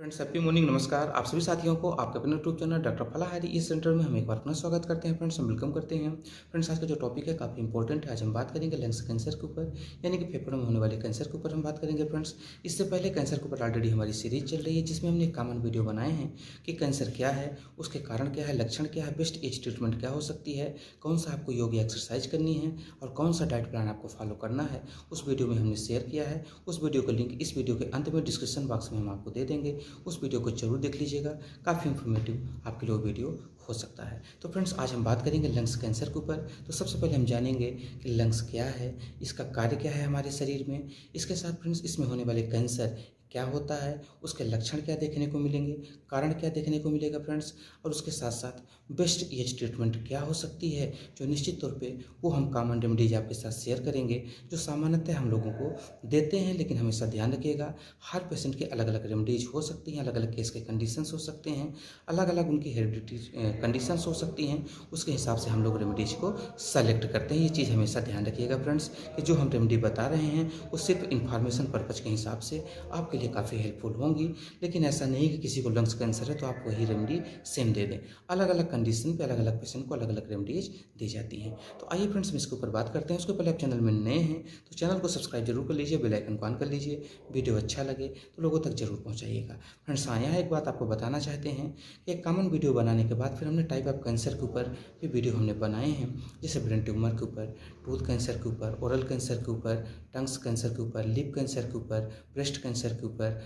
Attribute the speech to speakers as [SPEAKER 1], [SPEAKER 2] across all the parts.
[SPEAKER 1] Friends happy morning, नमस्कार। आप सभी साथियों को आपके अपने यूट्यूब चैनल डॉक्टर फलाहारी इस सेंटर में हम एक बार पुनः स्वागत करते हैं। फ्रेंड्स हम वेलकम करते हैं। फ्रेंड्स आज का जो टॉपिक है काफ़ी इंपॉर्टेंट है। आज हम बात करेंगे लंग्स कैंसर के ऊपर, यानी कि फेफड़ों में होने वाले कैंसर के ऊपर हम बात करेंगे। फ्रेंड्स इससे पहले कैंसर के ऊपर ऑलरेडी हमारी सीरीज चल रही है, जिसमें हमने कॉमन वीडियो बनाए हैं कि कैंसर क्या है, उसके कारण क्या है, लक्षण क्या है, बेस्ट एज ट्रीटमेंट क्या हो सकती है, कौन सा आपको योग या एक्सरसाइज करनी है और कौन सा डाइट प्लान आपको फॉलो करना है। उस वीडियो में हमने शेयर किया है। उस वीडियो का लिंक इस वीडियो के अंत में डिस्क्रिप्शन बॉक्स में हम आपको दे देंगे। उस वीडियो को जरूर देख लीजिएगा, काफ़ी इन्फॉर्मेटिव आपके लिए वीडियो हो सकता है। तो फ्रेंड्स आज हम बात करेंगे लंग्स कैंसर के ऊपर। तो सबसे पहले हम जानेंगे कि लंग्स क्या है, इसका कार्य क्या है हमारे शरीर में। इसके साथ फ्रेंड्स इसमें होने वाले कैंसर क्या होता है, उसके लक्षण क्या देखने को मिलेंगे, कारण क्या देखने को मिलेगा फ्रेंड्स, और उसके साथ साथ बेस्ट एज ट्रीटमेंट क्या हो सकती है, जो निश्चित तौर पे वो हम कॉमन रेमेडीज आपके साथ शेयर करेंगे, जो सामान्यतः हम लोगों को देते हैं। लेकिन हमेशा ध्यान रखिएगा, हर पेशेंट के अलग अलग रेमेडीज हो सकती हैं, अलग अलग केस के कंडीशंस हो सकते हैं, अलग अलग उनकी हेरिडिटी कंडीशंस हो सकती हैं। उसके हिसाब से हम लोग रेमेडीज को सेलेक्ट करते हैं। ये चीज़ हमेशा ध्यान रखिएगा फ्रेंड्स कि जो हम रेमेडी बता रहे हैं वो सिर्फ इन्फॉर्मेशन पर्पज़ के हिसाब से आपके लिए काफ़ी हेल्पफुल होंगी। लेकिन ऐसा नहीं कि किसी को लंग्स कैंसर है तो आप वही रेमेडी सेम दे दें। अलग अलग कंडीशन पे अलग अलग पेशेंट को अलग अलग रेमेडीज दी जाती हैं। तो आइए फ्रेंड्स हम इसके ऊपर बात करते हैं। उसके पहले आप चैनल में नए हैं तो चैनल को सब्सक्राइब जरूर कर लीजिए, बेल आइकन को ऑन कर लीजिए। वीडियो अच्छा लगे तो लोगों तक जरूर पहुँचाइएगा। फ्रेंड्स हाँ, यहाँ एक बात आपको बताना चाहते हैं कि एक कॉमन वीडियो बनाने के बाद फिर हमने टाइप ऑफ कैंसर के ऊपर भी वीडियो हमने बनाए हैं, जैसे ब्रेन ट्यूमर के ऊपर, टूथ कैंसर के ऊपर, ओरल कैंसर के ऊपर, टंग्स कैंसर के ऊपर, लिप कैंसर के ऊपर, ब्रेस्ट कैंसर के ऊपर,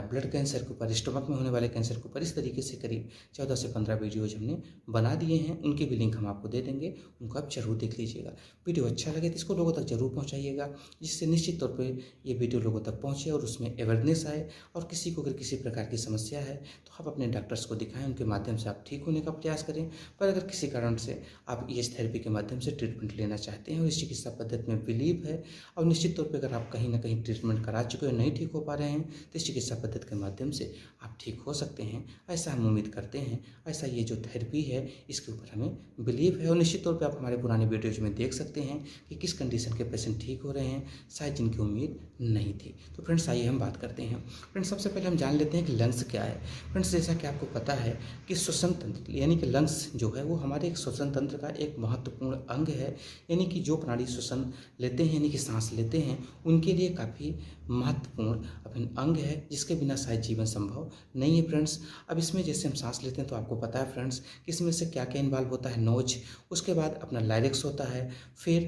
[SPEAKER 1] ब्लड कैंसर के ऊपर, स्टमक में होने वाले कैंसर के ऊपर। इस तरीके से करीब 14 से 15 वीडियोज हमने बना दिए हैं। उनके भी लिंक हम आपको दे देंगे, उनको आप जरूर देख लीजिएगा। वीडियो अच्छा लगे तो इसको लोगों तक जरूर पहुंचाइएगा, जिससे निश्चित तौर पे ये वीडियो लोगों तक पहुंचे और उसमें अवेयरनेस आए। और किसी को अगर किसी प्रकार की समस्या है तो आप अपने डॉक्टर्स को दिखाएं, उनके माध्यम से आप ठीक होने का प्रयास करें। पर अगर किसी कारण से आप ईएच थेरेपी के माध्यम से ट्रीटमेंट लेना चाहते हैं और इस चिकित्सा पद्धति में बिलीव है और निश्चित तौर पर अगर आप कहीं ना कहीं ट्रीटमेंट करा चुके हो, नहीं ठीक हो पा रहे हैं, तो इस चिकित्सा पद्धति के माध्यम से आप ठीक हो सकते हैं, ऐसा हम उम्मीद करते हैं। ऐसा ये जो थेरेपी है इसके ऊपर हमें बिलीव है। और निश्चित तौर पे आप हमारे पुराने वीडियोज में देख सकते हैं कि किस कंडीशन के पेशेंट ठीक हो रहे हैं, शायद जिनकी उम्मीद नहीं थी। तो फ्रेंड्स आइए हम बात करते हैं। फ्रेंड्स सबसे पहले हम जान लेते हैं कि लंग्स क्या है। फ्रेंड्स जैसा कि आपको पता है कि श्वसन तंत्र यानी कि लंग्स जो है वो हमारे एक श्वसन तंत्र का एक महत्वपूर्ण अंग है। यानी कि जो प्राणी श्वसन लेते हैं यानी कि सांस लेते हैं, उनके लिए काफ़ी महत्वपूर्ण अभिन्न अंग है, जिसके बिना शायद जीवन संभव नहीं है। फ्रेंड्स अब इसमें जैसे हम सांस लेते हैं तो आपको पता है फ्रेंड्स कि इसमें से क्या क्या इन्वॉल्व होता है। नोज, उसके बाद अपना लाइरेक्स होता है, फिर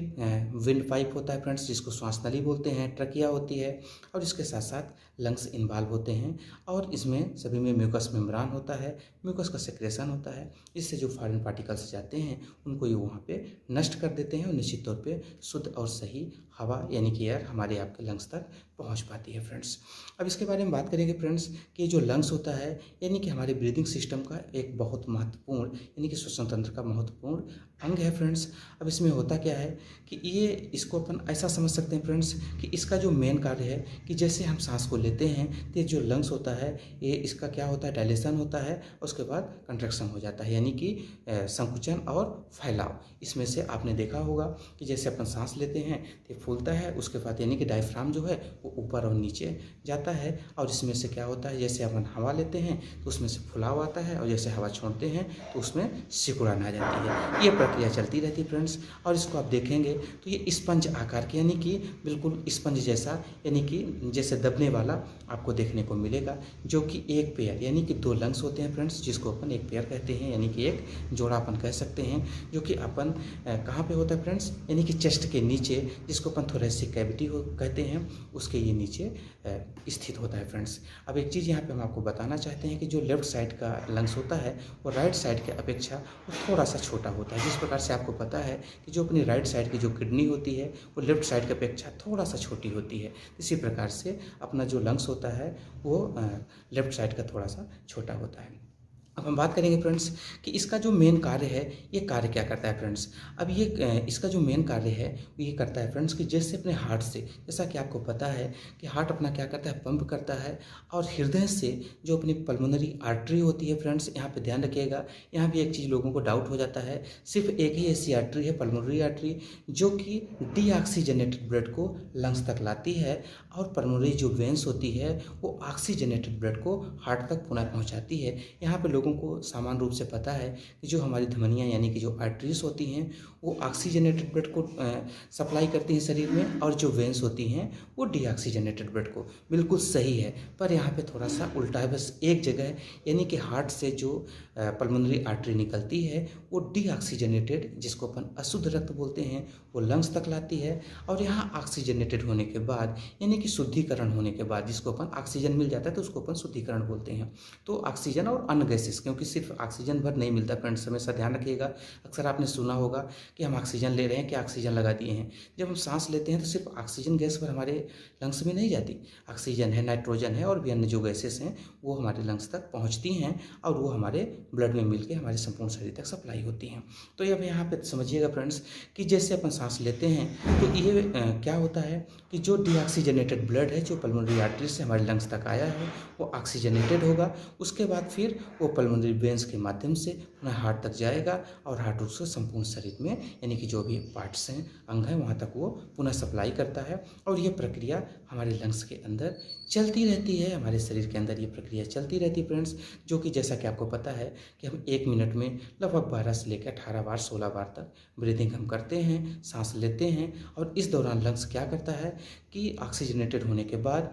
[SPEAKER 1] विंड पाइप होता है फ्रेंड्स जिसको श्वास नली बोलते हैं, ट्रकिया होती है, और इसके साथ साथ लंग्स इन्वॉल्व होते हैं। और इसमें सभी में म्यूकस मेम्ब्रान होता है, म्यूकस का सेक्रेशन होता है, इससे जो फॉरेन पार्टिकल्स जाते हैं उनको ये वहाँ पे नष्ट कर देते हैं और निश्चित तौर पे शुद्ध और सही हवा यानी कि एयर हमारे आपके लंग्स तक पहुँच पाती है। फ्रेंड्स अब इसके बारे में बात करेंगे फ्रेंड्स कि जो लंग्स होता है यानी कि हमारे ब्रीदिंग सिस्टम का एक बहुत महत्वपूर्ण यानी कि श्वसन तंत्र का महत्वपूर्ण अंग है। फ्रेंड्स अब इसमें होता क्या है कि ये इसको अपन ऐसा समझ सकते हैं फ्रेंड्स कि इसका जो मेन कार्य है कि जैसे हम सांस को लेते हैं तो ये जो लंग्स होता है ये इसका क्या होता है, डायलेशन होता है, उसके बाद कंट्रैक्शन हो जाता है यानी कि संकुचन और फैलाव। इसमें से आपने देखा होगा कि जैसे अपन सांस लेते हैं तो फूलता है, उसके बाद यानी कि डायफ्राम जो है वो ऊपर और नीचे जाता है, और इसमें से क्या होता है जैसे अपन हवा लेते हैं तो उसमें से फुलाव आता है और जैसे हवा छोड़ते हैं तो उसमें सिकुड़न आ जाती है। ये प्रक्रिया चलती रहती है फ्रेंड्स। और इसको आप देखेंगे तो ये स्पंज आकार के यानी कि बिल्कुल स्पंज जैसा यानी कि जैसे दबने वाला आपको देखने को मिलेगा, जो कि एक पेयर यानी कि दो लंग्स होते हैं फ्रेंड्स, जिसको अपन एक पेयर कहते हैं यानी कि एक जोड़ा अपन कह सकते हैं, जो कि अपन कहाँ पे होता है फ्रेंड्स यानी कि चेस्ट के नीचे, जिसको अपन थोरेसिक कैविटी कहते हैं, उसके ये नीचे स्थित होता है। फ्रेंड्स अब एक चीज़ यहाँ पे हम आपको बताना चाहते हैं कि जो लेफ्ट साइड का लंग्स होता है वो राइट साइड के अपेक्षा वो थोड़ा सा छोटा होता है। जिस प्रकार से आपको पता है कि जो अपनी राइट साइड की जो किडनी होती है वो लेफ्ट साइड की अपेक्षा थोड़ा सा छोटी होती है, इसी प्रकार से अपना जो लंग्स होता है वो लेफ्ट साइड का थोड़ा सा छोटा होता है। अब हम बात करेंगे फ्रेंड्स कि इसका जो मेन कार्य है, ये कार्य क्या करता है फ्रेंड्स। अब ये इसका जो मेन कार्य है वो ये करता है फ्रेंड्स कि जैसे अपने हार्ट से, जैसा कि आपको पता है कि हार्ट अपना क्या करता है, पंप करता है, और हृदय से जो अपनी पल्मोनरी आर्टरी होती है फ्रेंड्स, यहाँ पे ध्यान रखिएगा। यहाँ भी एक चीज़ लोगों को डाउट हो जाता है, सिर्फ एक ही ऐसी आर्टरी है, पल्मोनरी आर्टरी, जो कि डीऑक्सीजनेटेड ब्लड को लंग्स तक लाती है, और पल्मोनरी जो वेंस होती है वो ऑक्सीजनेटेड ब्लड को हार्ट तक पुनः पहुँचाती है। यहाँ पे लोगों को सामान्य रूप से पता है कि जो हमारी धमनियाँ यानी कि जो आर्टरीज होती हैं वो ऑक्सीजनेटेड ब्लड को सप्लाई करती हैं शरीर में, और जो वेंस होती हैं वो डीऑक्सीजनेटेड ब्लड को। बिल्कुल सही है, पर यहाँ पे थोड़ा सा उल्टा है, बस एक जगह, यानी कि हार्ट से जो पल्मोनरी आर्टरी निकलती है वो डीऑक्सीजनेटेड, जिसको अपन अशुद्ध रक्त बोलते हैं, वो लंग्स तक लाती है, और यहाँ ऑक्सीजनेटेड होने के बाद यानी कि शुद्धिकरण होने के बाद, जिसको अपन ऑक्सीजन मिल जाता है तो उसको अपन शुद्धिकरण बोलते हैं। तो ऑक्सीजन और अन्य गैसेस, क्योंकि सिर्फ ऑक्सीजन भर नहीं मिलता फ्रेंड्स, हमेशा ध्यान रखिएगा। अक्सर आपने सुना होगा कि हम ऑक्सीजन ले रहे हैं, कि ऑक्सीजन लगा दिए हैं। जब हम सांस लेते हैं तो सिर्फ ऑक्सीजन गैस पर हमारे लंग्स में नहीं जाती, ऑक्सीजन है, नाइट्रोजन है, और भी अन्य जो गैसेस हैं वो हमारे लंग्स तक पहुँचती हैं, और वो हमारे ब्लड में मिलकर हमारे संपूर्ण शरीर तक सप्लाई होती हैं। तो अब यहाँ पे समझिएगा फ्रेंड्स कि जैसे अपन सांस लेते हैं तो ये क्या होता है कि जो डीऑक्सीजनेटेड ब्लड है जो पल्मोनरी आर्टरी से हमारे लंग्स तक आया है वो ऑक्सीजनेटेड होगा, उसके बाद फिर वो पल्मोनरी वेंस के माध्यम से पुनः हार्ट तक जाएगा, और हार्ट उसको संपूर्ण शरीर में यानी कि जो भी पार्ट्स हैं, अंग हैं, वहाँ तक वो पुनः सप्लाई करता है। और ये प्रक्रिया हमारे लंग्स के अंदर चलती रहती है, हमारे शरीर के अंदर ये प्रक्रिया चलती रहती है फ्रेंड्स, जो कि जैसा कि आपको पता है कि हम 1 मिनट में लगभग 12 से लेकर 18 बार 16 बार तक ब्रीदिंग हम करते हैं, सांस लेते हैं। और इस दौरान लंग्स क्या करता है कि ऑक्सीजनेटेड होने के बाद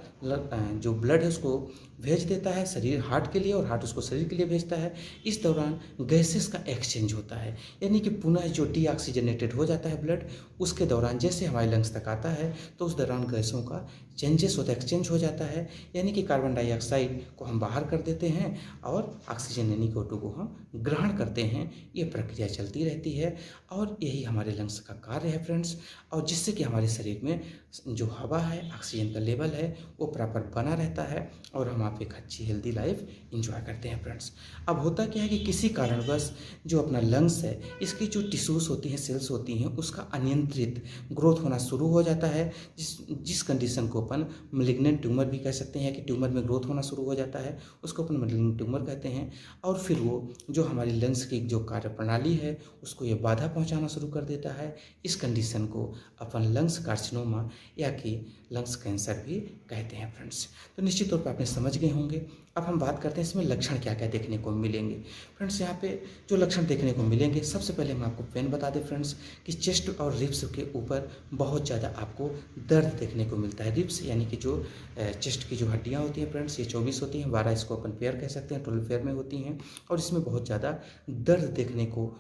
[SPEAKER 1] जो ब्लड है उसको भेज देता है शरीर, हार्ट के लिए, और हार्ट उसको शरीर के लिए भेजता है। इस दौरान गैसेस का एक्सचेंज होता है, यानी कि पुनः जो डीऑक्सीजनेटेड हो जाता है ब्लड, उसके दौरान जैसे हमारे लंग्स तक आता है तो उस दौरान गैसों का चेंजेस होता है, एक्सचेंज हो जाता है, यानी कि कार्बन डाइऑक्साइड को हम बाहर कर देते हैं और ऑक्सीजन यानी कि O2 को हम ग्रहण करते हैं। ये प्रक्रिया चलती रहती है, और यही हमारे लंग्स का कार्य है फ्रेंड्स, और जिससे कि हमारे शरीर में जो हवा है, ऑक्सीजन का लेवल है वो प्रॉपर बना रहता है, और हम आप एक अच्छी हेल्दी लाइफ इंजॉय करते हैं फ्रेंड्स। अब होता क्या है कि किसी कारणवश जो अपना लंग्स है, इसकी जो टिश्यूज़ होती हैं, सेल्स होती हैं, उसका अनियंत्रित ग्रोथ होना शुरू हो जाता है, जिस कंडीशन को अपन मैलिग्नेंट ट्यूमर भी कह सकते हैं, कि ट्यूमर में ग्रोथ होना शुरू हो जाता है, उसको अपन मैलिग्नेंट ट्यूमर कहते हैं। और फिर वो जो हमारी लंग्स की जो कार्यप्रणाली है उसको ये बाधा पहुंचाना शुरू कर देता है। इस कंडीशन को अपन लंग्स कार्सिनोमा या कि लंग्स कैंसर भी कहते हैं फ्रेंड्स। तो निश्चित तौर पर आपने समझ गए होंगे। अब हम बात करते हैं इसमें लक्षण क्या क्या देखने को मिलेंगे फ्रेंड्स। यहाँ पे जो लक्षण देखने को मिलेंगे, सबसे पहले हम आपको पेन बता दें फ्रेंड्स कि चेस्ट और रिब्स के ऊपर बहुत ज़्यादा आपको दर्द देखने को मिलता है। रिब्स यानी कि जो चेस्ट की जो हड्डियाँ होती हैं फ्रेंड्स, ये 24 होती हैं, 12 इसको अपन पेयर कह सकते हैं, 12 पेयर में होती हैं, और इसमें बहुत ज़्यादा दर्द देखने को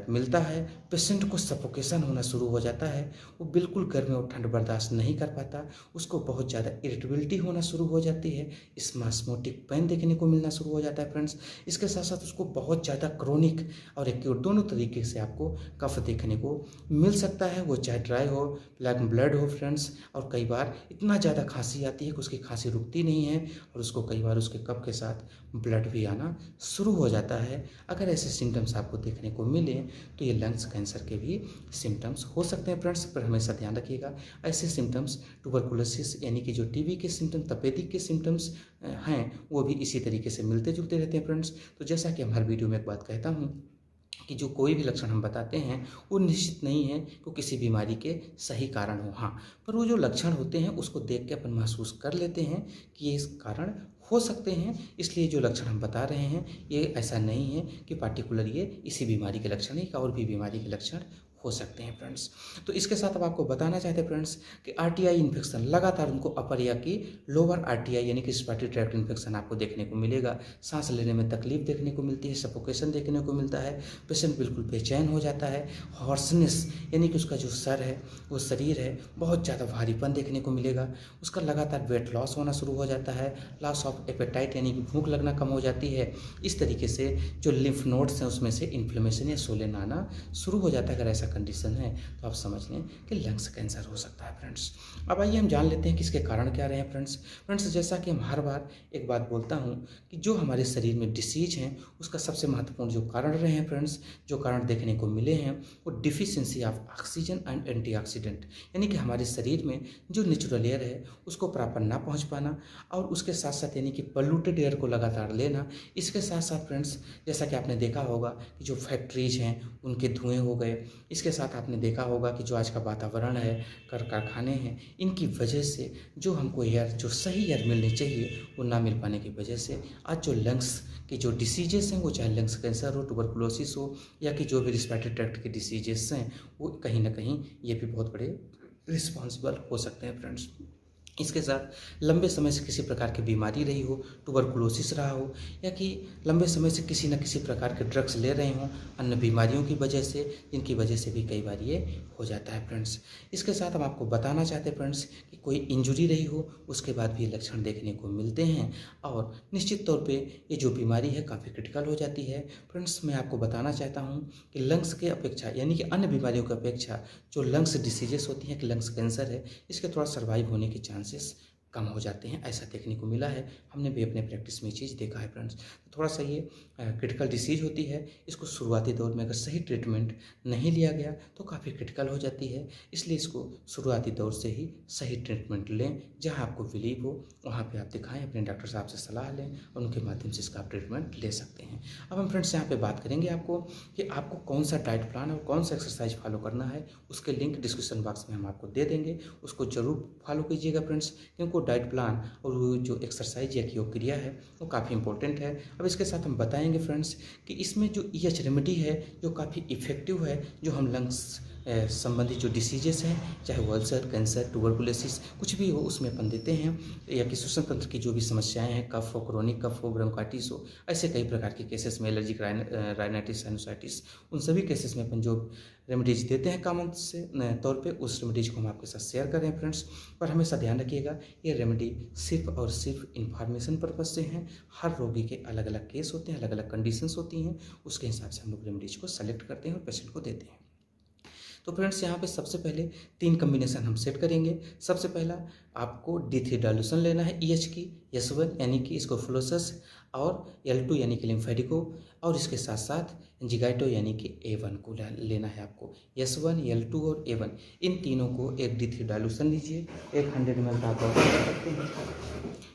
[SPEAKER 1] मिलता है। पेशेंट को सफोकेशन होना शुरू हो जाता है, वो बिल्कुल गर्मी और ठंड बर्दाश्त नहीं कर पाता, उसको बहुत ज़्यादा इरिटेबिलिटी होना शुरू हो जाती है, स्पास्मोटिक पेन देखने को मिलना शुरू हो जाता है फ्रेंड्स। इसके साथ साथ उसको बहुत ज़्यादा क्रोनिक और एक्यूट दोनों तरीके से आपको कफ देखने को मिल सकता है, वो चाहे ड्राई हो, ब्लड हो फ्रेंड्स। और कई बार इतना ज़्यादा खांसी आती है कि उसकी खांसी रुकती नहीं है, और उसको कई बार उसके कफ के साथ ब्लड भी आना शुरू हो जाता है। अगर ऐसे सिम्टम्स आपको देखने को मिले तो ये लंग्स कैंसर के भी सिम्टम्स हो सकते हैं फ्रेंड्स, पर हमेशा ध्यान रखिएगा ऐसे सिम्टम्स ट्यूबरकुलोसिस यानी कि जो टीबी के सिम्टम्स, तपेदिक के सिम्टम्स हैं, वो भी इसी तरीके से मिलते जुलते रहते हैं फ्रेंड्स। तो जैसा कि हम हर वीडियो में एक बात कहता हूँ कि जो कोई भी लक्षण हम बताते हैं वो निश्चित नहीं है कि किसी बीमारी के सही कारण हो, हाँ, पर वो जो लक्षण होते हैं उसको देख के अपन महसूस कर लेते हैं कि ये इस कारण हो सकते हैं। इसलिए जो लक्षण हम बता रहे हैं ये ऐसा नहीं है कि पार्टिकुलर ये इसी बीमारी के लक्षण है, और भी बीमारी के लक्षण हो सकते हैं फ्रेंड्स। तो इसके साथ अब आपको बताना चाहते हैं फ्रेंड्स कि आरटीआई इन्फेक्शन लगातार उनको अपर या कि लोअर आरटीआई यानी कि रिस्पिरेटरी ट्रैक्ट इन्फेक्शन आपको देखने को मिलेगा। सांस लेने में तकलीफ देखने को मिलती है, सफोकेशन देखने को मिलता है, पेशेंट बिल्कुल बेचैन हो जाता है, हॉर्सनेस यानी कि उसका जो सर है, वो शरीर है, बहुत ज़्यादा भारीपन देखने को मिलेगा, उसका लगातार वेट लॉस होना शुरू हो जाता है, लॉस ऑफ एपेटाइट यानी कि भूख लगना कम हो जाती है। इस तरीके से जो लिम्फ नोड्स हैं उसमें से इन्फ्लेमेशन या सोलन आना शुरू हो जाता है अगर ऐसा कंडीशन है तो आप समझ लें कि लंग्स कैंसर हो सकता है फ्रेंड्स। अब आइए हम जान लेते हैं कि इसके कारण क्या रहे हैं फ्रेंड्स। जैसा कि हम हर बार एक बात बोलता हूँ कि जो हमारे शरीर में डिसीज हैं उसका सबसे महत्वपूर्ण जो कारण रहे हैं फ्रेंड्स, जो कारण देखने को मिले हैं वो deficiency of oxygen and antioxidant, यानी कि हमारे शरीर में जो नेचुरल एयर है उसको प्रॉपर ना पहुँच पाना, और उसके साथ साथ यानी कि पोल्यूटेड एयर को लगातार लेना। इसके साथ साथ फ्रेंड्स जैसा कि आपने देखा होगा कि जो फैक्ट्रीज हैं उनके धुएं हो गए, इसके साथ आपने देखा होगा कि जो आज का वातावरण है, कारखाने हैं, इनकी वजह से जो हमको एयर, जो सही एयर मिलनी चाहिए वो ना मिल पाने की वजह से आज जो लंग्स की जो डिसीजेस हैं, वो चाहे लंग्स कैंसर हो, ट्यूबरकुलोसिस हो, या कि जो भी रिस्पिरेटरी ट्रैक्ट के डिसीजेस हैं, वो कहीं ना कहीं ये भी बहुत बड़े रिस्पॉन्सिबल हो सकते हैं फ्रेंड्स। इसके साथ लंबे समय से किसी प्रकार की बीमारी रही हो, ट्यूबरकुलोसिस रहा हो, या कि लंबे समय से किसी न किसी प्रकार के ड्रग्स ले रहे हों अन्य बीमारियों की वजह से, जिनकी वजह से भी कई बार ये हो जाता है फ्रेंड्स। इसके साथ हम आपको बताना चाहते हैं फ्रेंड्स कि कोई इंजरी रही हो उसके बाद भी लक्षण देखने को मिलते हैं, और निश्चित तौर पे ये जो बीमारी है काफ़ी क्रिटिकल हो जाती है फ्रेंड्स। मैं आपको बताना चाहता हूँ कि लंग्स के अपेक्षा, यानी कि अन्य बीमारियों की अपेक्षा जो लंग्स डिसीजेस होती हैं, कि लंग्स कैंसर है, इसके थोड़ा सर्वाइव होने के चांसेस कम हो जाते हैं, ऐसा देखने को मिला है। हमने भी अपने प्रैक्टिस में ये चीज़ देखा है फ्रेंड्स। तो थोड़ा सा ये क्रिटिकल डिसीज होती है, इसको शुरुआती दौर में अगर सही ट्रीटमेंट नहीं लिया गया तो काफ़ी क्रिटिकल हो जाती है। इसलिए इसको शुरुआती दौर से ही सही ट्रीटमेंट लें, जहाँ आपको बिलीव हो वहाँ पे आप दिखाएं, अपने डॉक्टर साहब से सलाह लें और उनके माध्यम से इसका आप ट्रीटमेंट ले सकते हैं। अब हम फ्रेंड्स यहाँ पे बात करेंगे आपको कि आपको कौन सा डाइट प्लान और कौन सा एक्सरसाइज फॉलो करना है, उसके लिंक डिस्क्रिप्शन बॉक्स में हम आपको दे देंगे, उसको जरूर फॉलो कीजिएगा फ्रेंड्स, क्योंकि डाइट प्लान और वो जो एक्सरसाइज या योग क्रिया है वो काफ़ी इंपॉर्टेंट है। अब इसके साथ हम बताएंगे फ्रेंड्स कि इसमें जो EH रेमेडी है जो काफ़ी इफेक्टिव है, जो हम लंग्स संबंधित जो डिसीजेस हैं, चाहे वो अल्सर, कैंसर, ट्यूबरकुलोसिस कुछ भी हो उसमें अपन देते हैं, या कि श्वसन तंत्र की जो भी समस्याएं हैं, कफ हो, क्रोनिक कफ हो, ब्रोंकाइटिस हो, ऐसे कई प्रकार के केसेस में, एलर्जिक राइनाइटिस, साइनोसाइटिस, उन सभी केसेस में अपन जो रेमेडीज देते हैं कॉमन से तौर पे, उस रेमेडीज को हम आपके साथ शेयर करें फ्रेंड्स। पर हमेशा ध्यान रखिएगा ये रेमेडी सिर्फ और सिर्फ इंफॉर्मेशन पर्पज से हैं। हर रोगी के अलग अलग केस होते हैं, अलग अलग कंडीशंस होती हैं, उसके हिसाब से हम लोग रेमेडीज को सेलेक्ट करते हैं और पेशेंट को देते हैं। तो फ्रेंड्स यहाँ पे सबसे पहले 3 कम्बिनेशन हम सेट करेंगे। सबसे पहला आपको D3 डाइल्यूशन लेना है EH की, S1 यानी कि इसको फ्लोसस, और L2 यानी कि लिम्फेटिको, और इसके साथ साथ एंजिगाइटो यानी कि A1 को लेना है आपको। S1, L2 और A1 इन तीनों को एक D3 डाइल्यूशन लीजिए। 100 ml का बॉटल ले सकते हैं,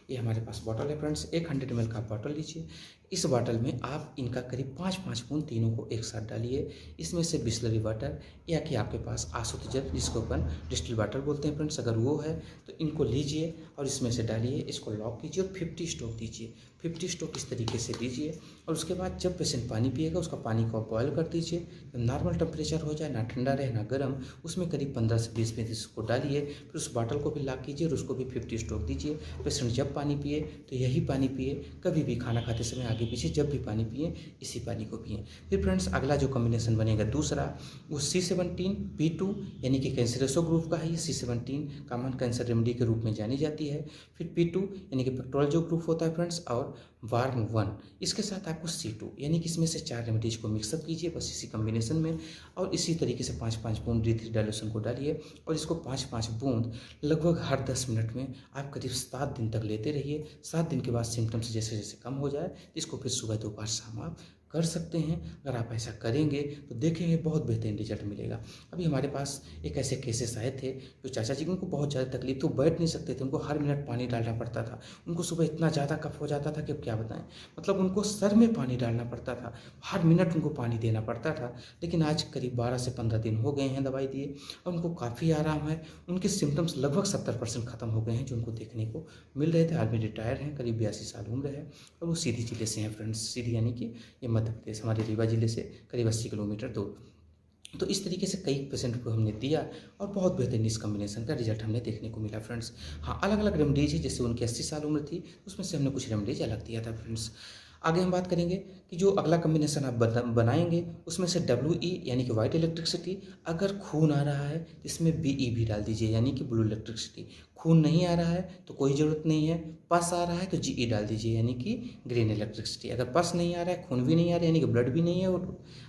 [SPEAKER 1] ये हमारे पास बॉटल है फ्रेंड्स। 100 ml का बॉटल लीजिए। इस बॉटल में आप इनका करीब 5-5 बूंद तीनों को एक साथ डालिए। इसमें से बिस्लरी वाटर या कि आपके पास आशुद्ध जल, जिसको अपन डिस्टिल वाटर बोलते हैं फ्रेंड्स, अगर वो है तो इनको लीजिए और इसमें से डालिए, इसको लॉक कीजिए और 50 स्ट्रोक दीजिए। 50 स्ट्रोक इस तरीके से दीजिए, और उसके बाद जब पेशेंट पानी पिएगा उसका पानी को बॉयल कर दीजिए। जब नॉर्मल टेम्परेचर हो जाए, ना ठंडा रहे ना गर्म, उसमें करीब 15 से 20 मिनट इसको डालिए। फिर उस बॉटल को भी लॉक कीजिए और उसको भी 50 स्ट्रोक दीजिए। पेशेंट जब पानी पिए तो यही पानी पिए, कभी भी खाना खाते समय आगे पीछे जब भी पानी पिए इसी पानी को पिए। फिर फ्रेंड्स अगला जो कॉम्बिनेशन बनेगा दूसरा, वो C17 P2 यानी कि कैंसरसो ग्रुप का है। ये C17 कॉमन कैंसर रेमेडी के रूप में जानी जाती है। फिर P2 यानी कि पेट्रोल जो ग्रुप होता है फ्रेंड्स, और वार्म 1, इसके साथ आपको C2 यानी कि इसमें से 4 रेमेडीज को मिक्सअप कीजिए बस इसी कॉम्बिनेशन में, और इसी तरीके से 5-5 बूंद D3 डाइल्यूशन को डालिए, और इसको 5-5 बूंद लगभग हर 10 मिनट में आप करीब 7 दिन तक लेते रहिए। 7 दिन के बाद सिम्टम्स जैसे जैसे कम हो जाए इसको फिर सुबह दोपहर शाम आप कर सकते हैं। अगर आप ऐसा करेंगे तो देखेंगे बहुत बेहतरीन रिजल्ट मिलेगा। अभी हमारे पास एक ऐसे केसेस आए थे जो चाचा जी को, उनको बहुत ज़्यादा तकलीफ थी, वो बैठ नहीं सकते थे, उनको हर मिनट पानी डालना पड़ता था। उनको सुबह इतना ज़्यादा कफ हो जाता था कि अब क्या बताएं, मतलब उनको सर में पानी डालना पड़ता था, हर मिनट उनको पानी देना पड़ता था। लेकिन आज करीब 12 से 15 दिन हो गए हैं दवाई दिए और उनको काफ़ी आराम है। उनके सिम्टम्स लगभग 70% ख़त्म हो गए हैं जो उनको देखने को मिल रहे थे। आदमी रिटायर हैं, करीब 82 साल उम्र है, और वो सीधी जिले से हैं फ्रेंड्स। सीधी यानी कि ये मध्य प्रदेश, हमारे रीवा जिले से करीब 80 किलोमीटर दूर। तो इस तरीके से कई पेशेंट को हमने दिया और बहुत बेहतरीन इस कॉम्बिनेशन का रिजल्ट हमने देखने को मिला फ्रेंड्स। हाँ, अलग अलग रेमडीज है, जैसे उनकी 80 साल उम्र थी उसमें से हमने कुछ रेमडीज अलग दिया था फ्रेंड्स। आगे हम बात करेंगे कि जो अगला कॉम्बिनेशन आप बनाएंगे उसमें से WE यानी कि वाइट इलेक्ट्रिसिटी, अगर खून आ रहा है तो इसमें BE भी डाल दीजिए यानी कि ब्लू इलेक्ट्रिसिटी। खून नहीं आ रहा है तो कोई ज़रूरत नहीं है, पस आ रहा है तो GE डाल दीजिए यानी कि ग्रीन इलेक्ट्रिसिटी। अगर पस नहीं आ रहा है, खून भी नहीं आ रहा है यानी कि ब्लड भी नहीं है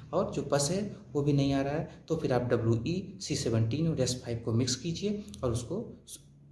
[SPEAKER 1] और जो पस है वो भी नहीं आ रहा है, तो फिर आप WE C17 और S5 को मिक्स कीजिए और उसको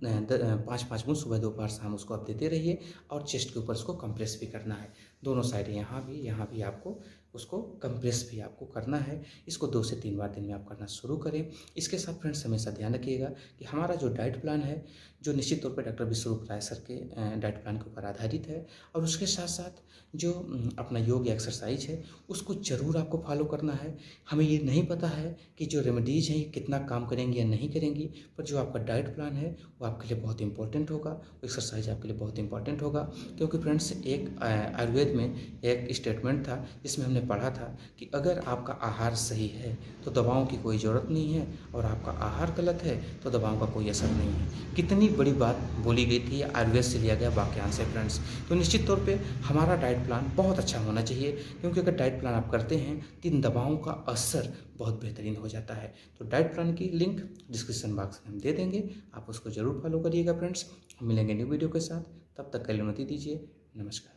[SPEAKER 1] 5-5 बूंद सुबह दोपहर शाम उसको आप देते रहिए। और चेस्ट के ऊपर उसको कंप्रेस भी करना है, दोनों साइड यहाँ भी आपको उसको कंप्रेस भी आपको करना है। इसको 2 से 3 बार दिन में आप करना शुरू करें। इसके साथ फ्रेंड्स हमेशा ध्यान रखिएगा कि हमारा जो डाइट प्लान है, जो निश्चित तौर पर डॉक्टर विश्वरूप राय सर के डाइट प्लान के ऊपर आधारित है, और उसके साथ साथ जो अपना योग या एक्सरसाइज है उसको ज़रूर आपको फॉलो करना है। हमें ये नहीं पता है कि जो रेमेडीज़ हैं कितना काम करेंगी या नहीं करेंगी, पर जो आपका डाइट प्लान है वो आपके लिए बहुत इंपॉर्टेंट होगा, एक्सरसाइज आपके लिए बहुत इंपॉर्टेंट होगा। क्योंकि फ्रेंड्स एक आयुर्वेद में एक स्टेटमेंट था जिसमें हमने पढ़ा था कि अगर आपका आहार सही है तो दवाओं की कोई ज़रूरत नहीं है, और आपका आहार गलत है तो दवाओं का कोई असर नहीं है। कितनी बड़ी बात बोली गई थी, आयुर्वेद से लिया गया वाक्यांश है फ्रेंड्स। तो निश्चित तौर पे हमारा डाइट प्लान बहुत अच्छा होना चाहिए, क्योंकि अगर डाइट प्लान आप करते हैं तो इन दवाओं का असर बहुत बेहतरीन हो जाता है। तो डाइट प्लान की लिंक डिस्क्रिप्शन बॉक्स में हम दे देंगे, आप उसको ज़रूर फॉलो करिएगा फ्रेंड्स। हम मिलेंगे न्यू वीडियो के साथ, तब तक के लिए अनुमति दीजिए। नमस्कार।